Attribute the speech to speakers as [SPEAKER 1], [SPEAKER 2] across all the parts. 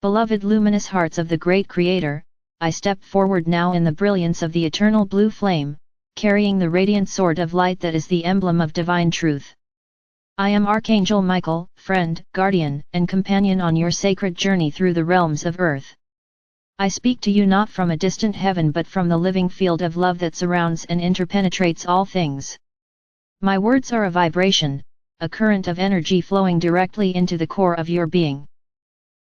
[SPEAKER 1] Beloved luminous hearts of the great Creator, I step forward now in the brilliance of the eternal blue flame, carrying the radiant sword of light that is the emblem of divine truth. I am Archangel Michael, friend, guardian, and companion on your sacred journey through the realms of earth. I speak to you not from a distant heaven but from the living field of love that surrounds and interpenetrates all things. My words are a vibration, a current of energy flowing directly into the core of your being.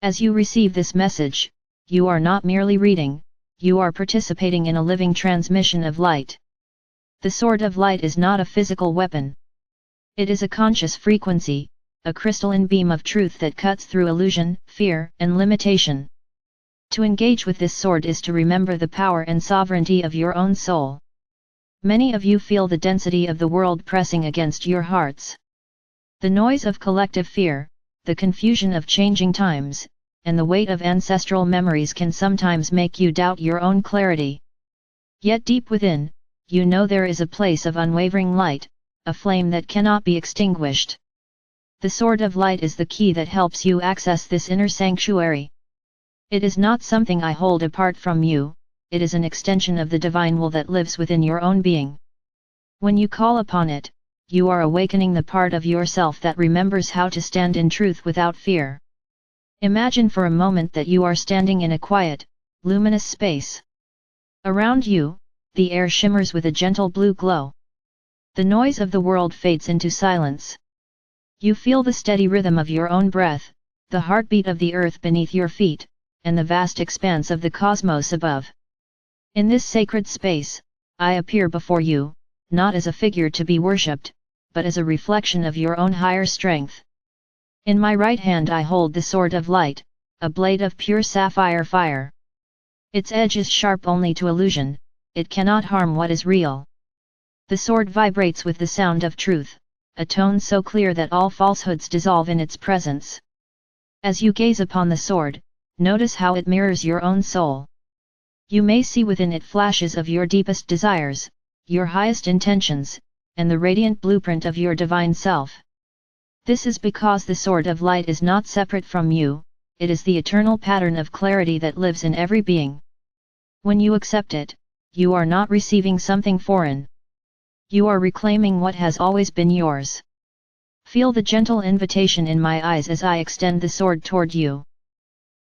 [SPEAKER 1] As you receive this message, you are not merely reading, you are participating in a living transmission of light. The sword of light is not a physical weapon. It is a conscious frequency, a crystalline beam of truth that cuts through illusion, fear, and limitation. To engage with this sword is to remember the power and sovereignty of your own soul. Many of you feel the density of the world pressing against your hearts. The noise of collective fear, the confusion of changing times, and the weight of ancestral memories can sometimes make you doubt your own clarity. Yet deep within, you know there is a place of unwavering light, a flame that cannot be extinguished. The sword of light is the key that helps you access this inner sanctuary. It is not something I hold apart from you, it is an extension of the divine will that lives within your own being. When you call upon it, you are awakening the part of yourself that remembers how to stand in truth without fear. Imagine for a moment that you are standing in a quiet, luminous space. Around you, the air shimmers with a gentle blue glow. The noise of the world fades into silence. You feel the steady rhythm of your own breath, the heartbeat of the earth beneath your feet, and the vast expanse of the cosmos above. In this sacred space, I appear before you, not as a figure to be worshipped, but as a reflection of your own higher strength. In my right hand I hold the sword of light, a blade of pure sapphire fire. Its edge is sharp only to illusion, it cannot harm what is real. The sword vibrates with the sound of truth, a tone so clear that all falsehoods dissolve in its presence. As you gaze upon the sword, notice how it mirrors your own soul. You may see within it flashes of your deepest desires, your highest intentions, and the radiant blueprint of your divine self. This is because the sword of light is not separate from you, it is the eternal pattern of clarity that lives in every being. When you accept it, you are not receiving something foreign. You are reclaiming what has always been yours. Feel the gentle invitation in my eyes as I extend the sword toward you.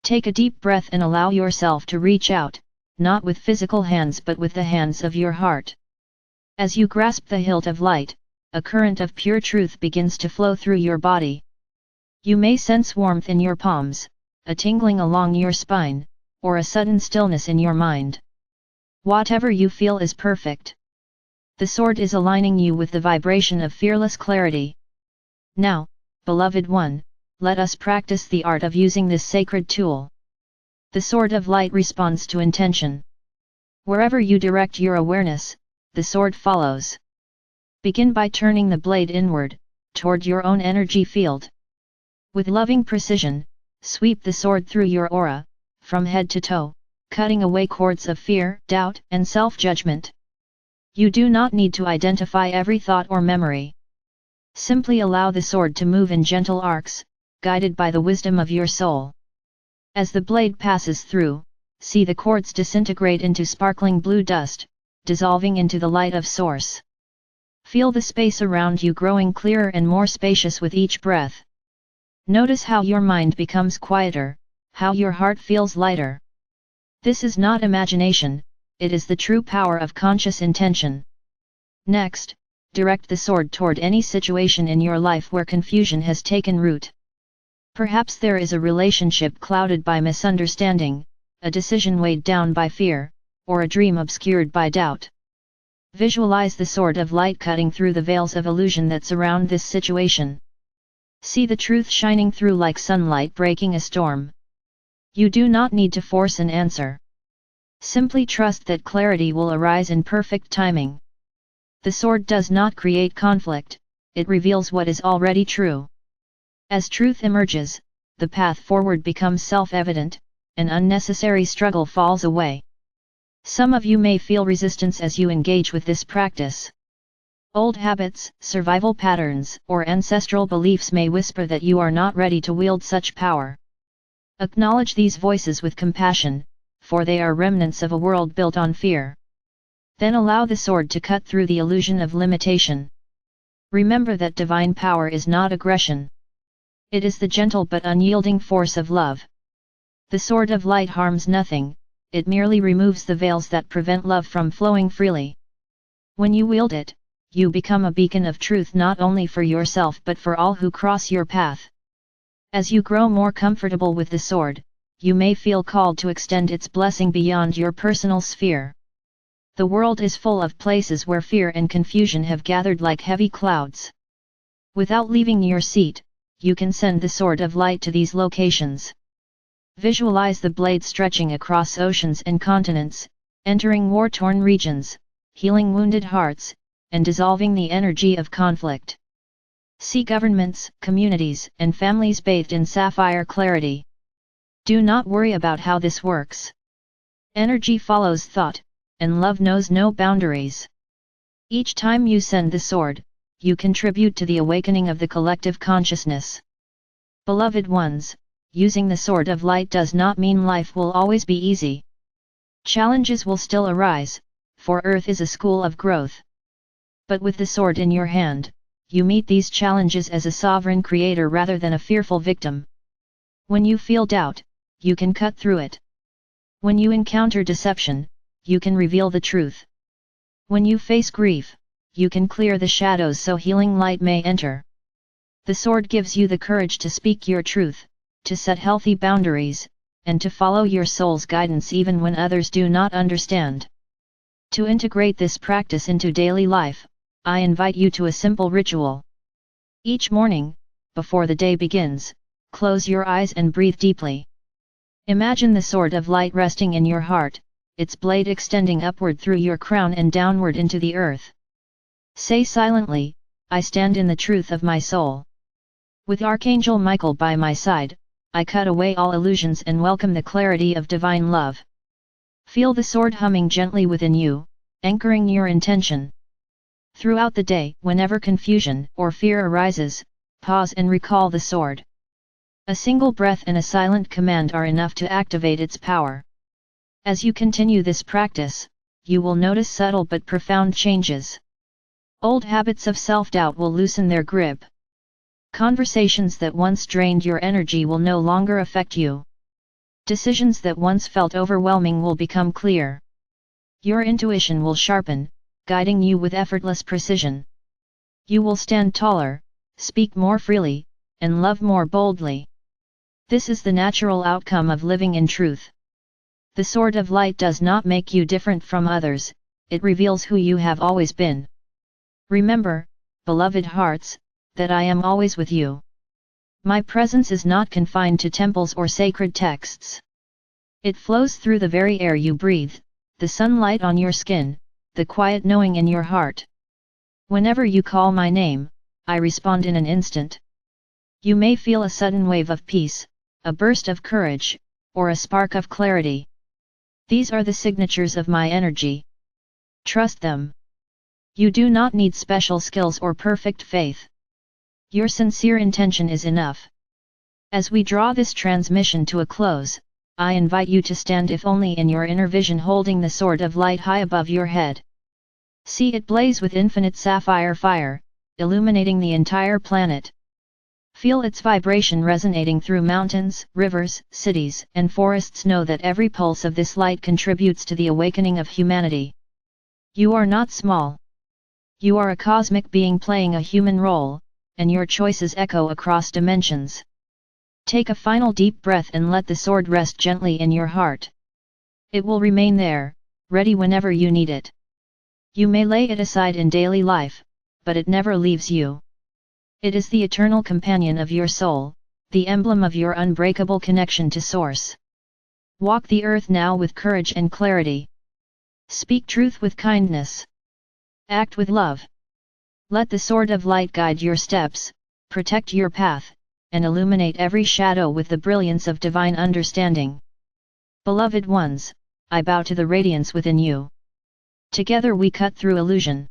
[SPEAKER 1] Take a deep breath and allow yourself to reach out, not with physical hands but with the hands of your heart. As you grasp the hilt of light, a current of pure truth begins to flow through your body. You may sense warmth in your palms, a tingling along your spine, or a sudden stillness in your mind. Whatever you feel is perfect. The sword is aligning you with the vibration of fearless clarity. Now, beloved one, let us practice the art of using this sacred tool. The sword of light responds to intention. Wherever you direct your awareness, the sword follows. Begin by turning the blade inward, toward your own energy field. With loving precision, sweep the sword through your aura, from head to toe, cutting away cords of fear, doubt, and self-judgment. You do not need to identify every thought or memory. Simply allow the sword to move in gentle arcs, guided by the wisdom of your soul. As the blade passes through, see the cords disintegrate into sparkling blue dust, dissolving into the light of Source. Feel the space around you growing clearer and more spacious with each breath. Notice how your mind becomes quieter, how your heart feels lighter. This is not imagination, it is the true power of conscious intention. Next, direct the sword toward any situation in your life where confusion has taken root. Perhaps there is a relationship clouded by misunderstanding, a decision weighed down by fear, or a dream obscured by doubt. Visualize the sword of light cutting through the veils of illusion that surround this situation. See the truth shining through like sunlight breaking a storm. You do not need to force an answer. Simply trust that clarity will arise in perfect timing. The sword does not create conflict, it reveals what is already true. As truth emerges, the path forward becomes self-evident, and unnecessary struggle falls away. Some of you may feel resistance as you engage with this practice. Old habits, survival patterns, or ancestral beliefs may whisper that you are not ready to wield such power. Acknowledge these voices with compassion, for they are remnants of a world built on fear. Then allow the sword to cut through the illusion of limitation. Remember that divine power is not aggression. It is the gentle but unyielding force of love. The sword of light harms nothing, it merely removes the veils that prevent love from flowing freely. When you wield it, you become a beacon of truth not only for yourself but for all who cross your path. As you grow more comfortable with the sword, you may feel called to extend its blessing beyond your personal sphere. The world is full of places where fear and confusion have gathered like heavy clouds. Without leaving your seat, you can send the sword of light to these locations. Visualize the blade stretching across oceans and continents, entering war-torn regions, healing wounded hearts, and dissolving the energy of conflict. See governments, communities, and families bathed in sapphire clarity. Do not worry about how this works. Energy follows thought, and love knows no boundaries. Each time you send the sword, you contribute to the awakening of the collective consciousness. Beloved ones, using the sword of light does not mean life will always be easy. Challenges will still arise, for Earth is a school of growth. But with the sword in your hand, you meet these challenges as a sovereign creator rather than a fearful victim. When you feel doubt, you can cut through it. When you encounter deception, you can reveal the truth. When you face grief, you can clear the shadows so healing light may enter. The sword gives you the courage to speak your truth, to set healthy boundaries, and to follow your soul's guidance even when others do not understand. To integrate this practice into daily life, I invite you to a simple ritual. Each morning, before the day begins, close your eyes and breathe deeply. Imagine the sword of light resting in your heart, its blade extending upward through your crown and downward into the earth. Say silently, I stand in the truth of my soul. With Archangel Michael by my side, I cut away all illusions and welcome the clarity of divine love. Feel the sword humming gently within you, anchoring your intention. Throughout the day, whenever confusion or fear arises, pause and recall the sword. A single breath and a silent command are enough to activate its power. As you continue this practice, you will notice subtle but profound changes. Old habits of self-doubt will loosen their grip. Conversations that once drained your energy will no longer affect you. Decisions that once felt overwhelming will become clear. Your intuition will sharpen, guiding you with effortless precision. You will stand taller, speak more freely, and love more boldly. This is the natural outcome of living in truth. The sword of light does not make you different from others, it reveals who you have always been. Remember, beloved hearts, that I am always with you. My presence is not confined to temples or sacred texts. It flows through the very air you breathe, the sunlight on your skin, the quiet knowing in your heart. Whenever you call my name, I respond in an instant. You may feel a sudden wave of peace, a burst of courage, or a spark of clarity. These are the signatures of my energy. Trust them. You do not need special skills or perfect faith. Your sincere intention is enough. As we draw this transmission to a close, I invite you to stand if only in your inner vision holding the sword of light high above your head. See it blaze with infinite sapphire fire, illuminating the entire planet. Feel its vibration resonating through mountains, rivers, cities, and forests. Know that every pulse of this light contributes to the awakening of humanity. You are not small. You are a cosmic being playing a human role, and your choices echo across dimensions. Take a final deep breath and let the sword rest gently in your heart. It will remain there, ready whenever you need it. You may lay it aside in daily life, but it never leaves you. It is the eternal companion of your soul, the emblem of your unbreakable connection to Source. Walk the earth now with courage and clarity. Speak truth with kindness. Act with love. Let the sword of light guide your steps, protect your path, and illuminate every shadow with the brilliance of divine understanding. Beloved ones, I bow to the radiance within you. Together we cut through illusion.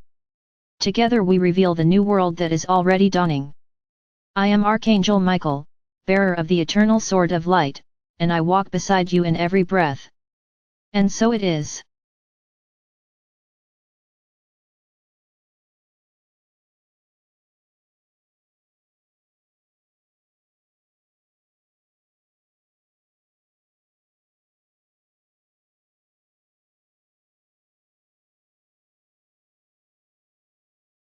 [SPEAKER 1] Together we reveal the new world that is already dawning. I am Archangel Michael, bearer of the eternal sword of light, and I walk beside you in every breath. And so it is.